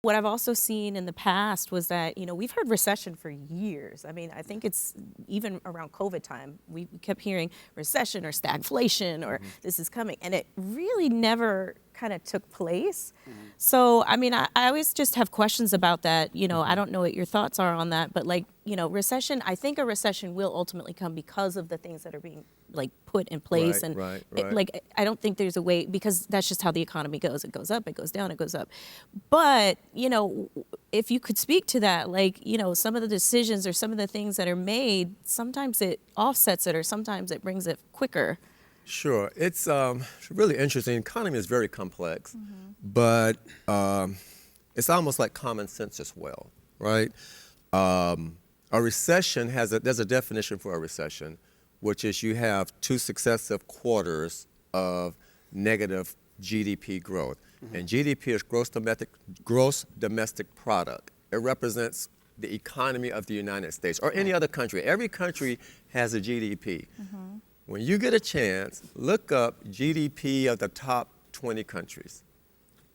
What I've also seen in the past was that, we've heard recession for years. I mean, I think it's even around COVID time, we kept hearing recession or stagflation or this is coming. And it really never kind of took place. So, I mean, I always just have questions about that. I don't know what your thoughts are on that, but recession, I think a recession will ultimately come because of the things that are being put in place. Right. I don't think there's a way, because that's just how the economy goes. It goes up, it goes down, it goes up. But, if you could speak to that, some of the decisions or some of the things that are made, sometimes it offsets it or sometimes it brings it quicker. Sure. It's really interesting. The economy is very complex, but it's almost like common sense as well, right? A recession there's a definition for a recession, which is you have 2 successive quarters of negative GDP growth. And GDP is gross domestic product. It represents the economy of the United States or any other country. Every country has a GDP. When you get a chance, look up GDP of the top 20 countries.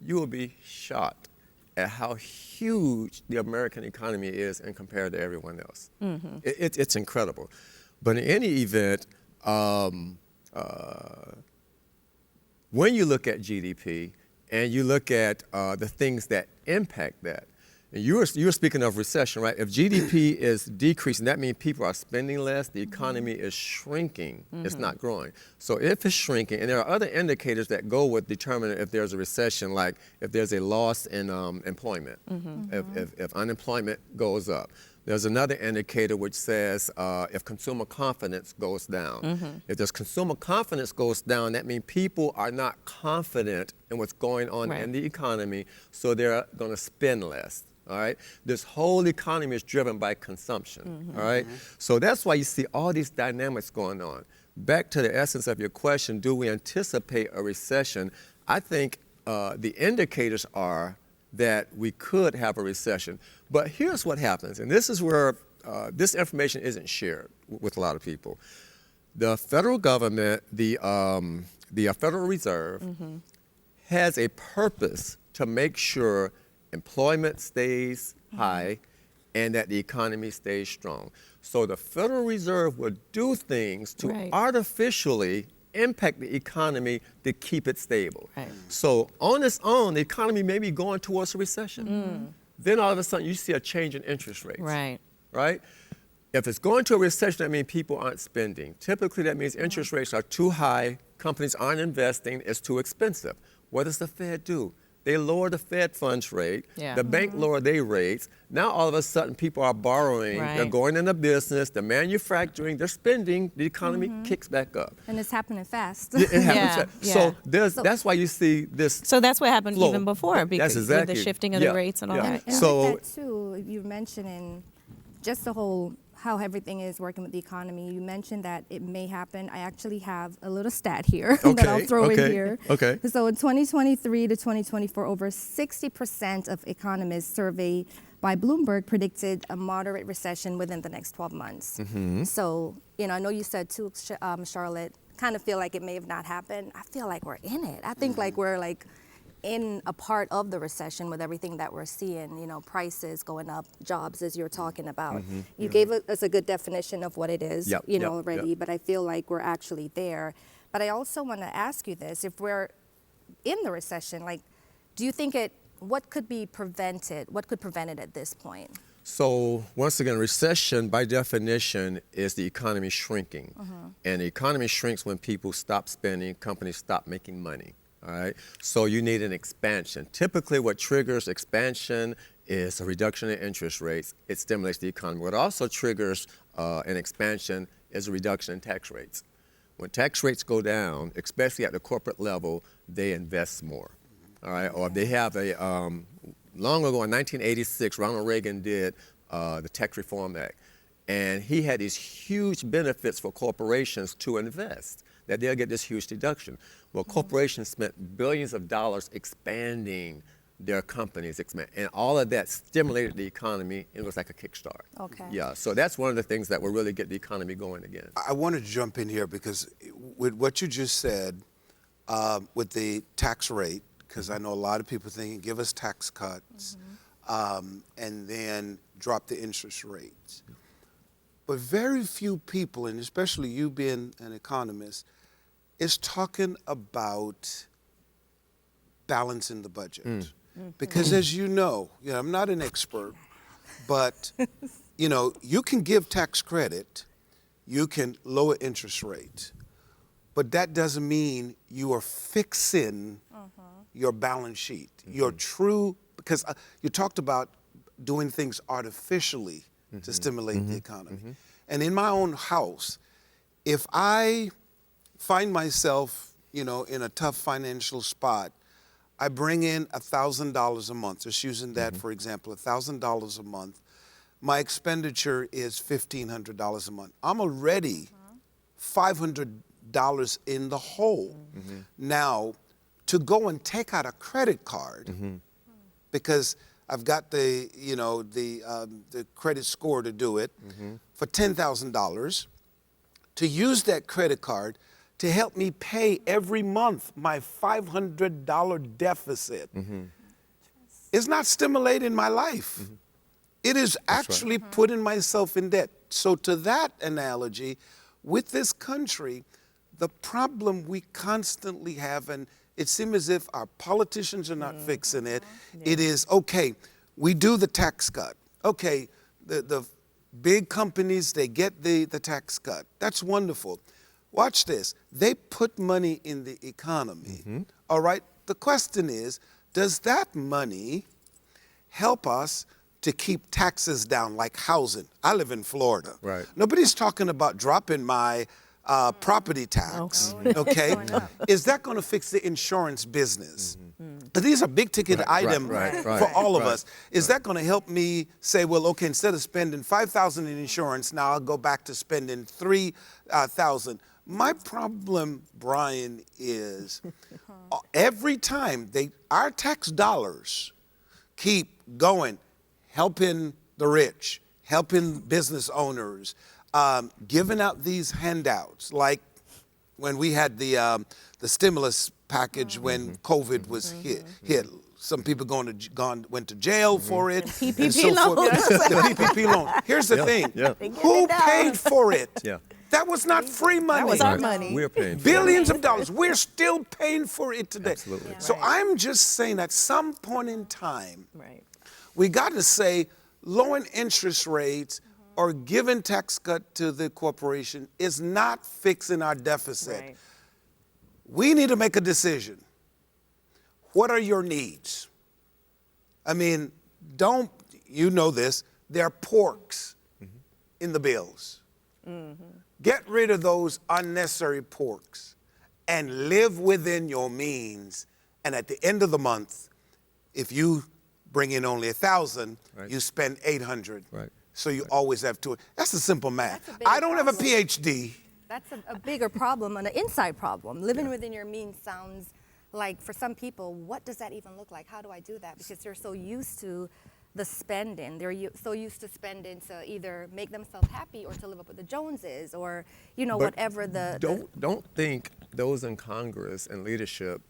You will be shocked at how huge the American economy is and compared to everyone else. It's incredible. But in any event, when you look at GDP and you look at the things that impact that, and you were speaking of recession, right? If GDP is decreasing, that means people are spending less, the economy is shrinking, it's not growing. So if it's shrinking, and there are other indicators that go with determining if there's a recession, like if there's a loss in employment, if unemployment goes up. There's another indicator which says if consumer confidence goes down. If there's consumer confidence goes down, that means people are not confident in what's going on in the economy, so they're going to spend less. All right. This whole economy is driven by consumption. All right. So that's why you see all these dynamics going on. Back to the essence of your question, do we anticipate a recession? I think the indicators are that we could have a recession. But here's what happens, and this is where this information isn't shared with a lot of people. The federal government, the Federal Reserve, has a purpose to make sure employment stays high and that the economy stays strong. So the Federal Reserve will do things to artificially impact the economy to keep it stable. So on its own, the economy may be going towards a recession. Then all of a sudden you see a change in interest rates. Right? If it's going to a recession, that means people aren't spending. Typically that means interest rates are too high, companies aren't investing, it's too expensive. What does the Fed do? They lower the Fed funds rate. The bank lower their rates. Now all of a sudden people are borrowing. They're going into business. They're manufacturing. They're spending. The economy kicks back up. And it's happening fast. It happens fast. So that's why you see this. So that's what happened flow. even before, because with the shifting of the rates and all that. And so with that too, you mentioning just the whole how everything is working with the economy. You mentioned that it may happen. I actually have a little stat here that I'll throw in here. So in 2023 to 2024, over 60% of economists surveyed by Bloomberg predicted a moderate recession within the next 12 months. So, I know you said too, Charlotte, kind of feel like it may have not happened. I feel like we're in it. I think like we're like in a part of the recession with everything that we're seeing, prices going up, jobs, as you're talking about. You gave us a good definition of what it is, already, but I feel like we're actually there. But I also want to ask you this, if we're in the recession, do you think what could be prevented? What could prevent it at this point? So once again, recession by definition is the economy shrinking. And the economy shrinks when people stop spending, companies stop making money. All right, so you need an expansion. Typically what triggers expansion is a reduction in interest rates. It stimulates the economy. What also triggers an expansion is a reduction in tax rates. When tax rates go down, especially at the corporate level, they invest more. All right, or if they have a, long ago in 1986, Ronald Reagan did the Tax Reform Act. And he had these huge benefits for corporations to invest, that they'll get this huge deduction. Well, corporations spent billions of dollars expanding their companies, and all of that stimulated the economy. It was like a kickstart. Yeah, so that's one of the things that will really get the economy going again. I want to jump in here because with what you just said, with the tax rate, because I know a lot of people thinking, give us tax cuts. and then drop the interest rates. But very few people, and especially you being an economist, is talking about balancing the budget. Because as you know, I'm not an expert, but you can give tax credit, you can lower interest rates, but that doesn't mean you are fixing your balance sheet. Your true, because you talked about doing things artificially to stimulate the economy. And in my own house, if I find myself, in a tough financial spot, I bring in $1,000 a month, just using that for example, $1,000 a month. My expenditure is $1,500 a month. I'm already $500 in the hole. Now, to go and take out a credit card, because I've got the credit score to do it, for $10,000, to use that credit card to help me pay every month my $500 deficit is not stimulating my life. It is actually putting myself in debt. So to that analogy, with this country, the problem we constantly have, and it seems as if our politicians are not fixing it, it is, okay, we do the tax cut. Okay, the big companies, they get the tax cut. That's wonderful. Watch this. They put money in the economy. All right? The question is, does that money help us to keep taxes down, like housing? I live in Florida. Right. Nobody's talking about dropping my property tax, okay? Is that going to fix the insurance business? These are big ticket items for all of us. Is that going to help me say, well, okay, instead of spending $5,000 in insurance, now I'll go back to spending $3,000. My problem, Brian, is every time our tax dollars keep going, helping the rich, helping business owners, giving out these handouts, like when we had the stimulus package when COVID was hit. Some people went to jail for it. PPP loan. The PPP loan. Here's the thing. Who paid for it? That was not free money. That was our money. We're paying for Billions of dollars. We're still paying for it today. Absolutely. So I'm just saying at some point in time, we got to say lowering interest rates or giving tax cut to the corporation is not fixing our deficit. We need to make a decision. What are your needs? I mean, you know this, there are porks in the bills. Get rid of those unnecessary porks and live within your means. And at the end of the month, if you bring in only 1,000, you spend 800. So you always have to. That's a simple math. I don't have a PhD. That's a bigger problem, an inside problem. Living within your means sounds like, for some people, what does that even look like? How do I do that? Because they're so used to the spending. They're so used to spending to either make themselves happy or to live up with the Joneses or, But whatever don't think those in Congress and leadership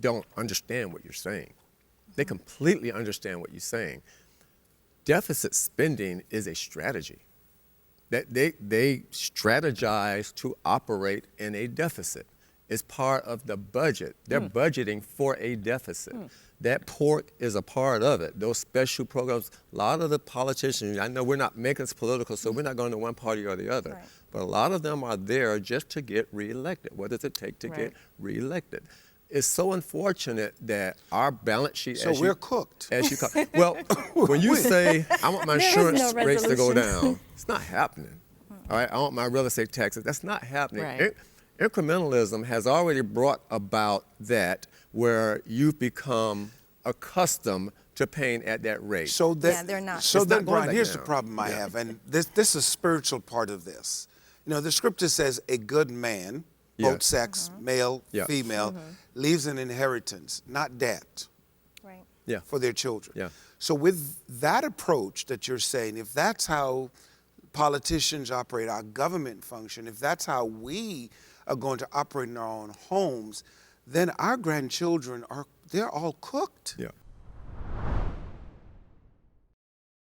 don't understand what you're saying. They completely understand what you're saying. Deficit spending is a strategy. That they strategize to operate in a deficit. It's part of the budget. They're budgeting for a deficit. That pork is a part of it. Those special programs, a lot of the politicians, I know we're not making this political, so we're not going to one party or the other, but a lot of them are there just to get reelected. What does it take to get reelected? It's so unfortunate that our balance sheet. So we're cooked. Well, when you say, I want my insurance rates to go down, it's not happening. All right, I want my real estate taxes. That's not happening. Incrementalism has already brought about that where you've become accustomed to paying at that rate. So that, they're not. So then, Brian, here's down. the problem I have, and this is a spiritual part of this. The scripture says a good man, both sex, male, female, leaves an inheritance, not debt, for their children. So with that approach that you're saying, if that's how politicians operate, our government function, if that's how we are going to operate in our own homes, then our grandchildren they're all cooked.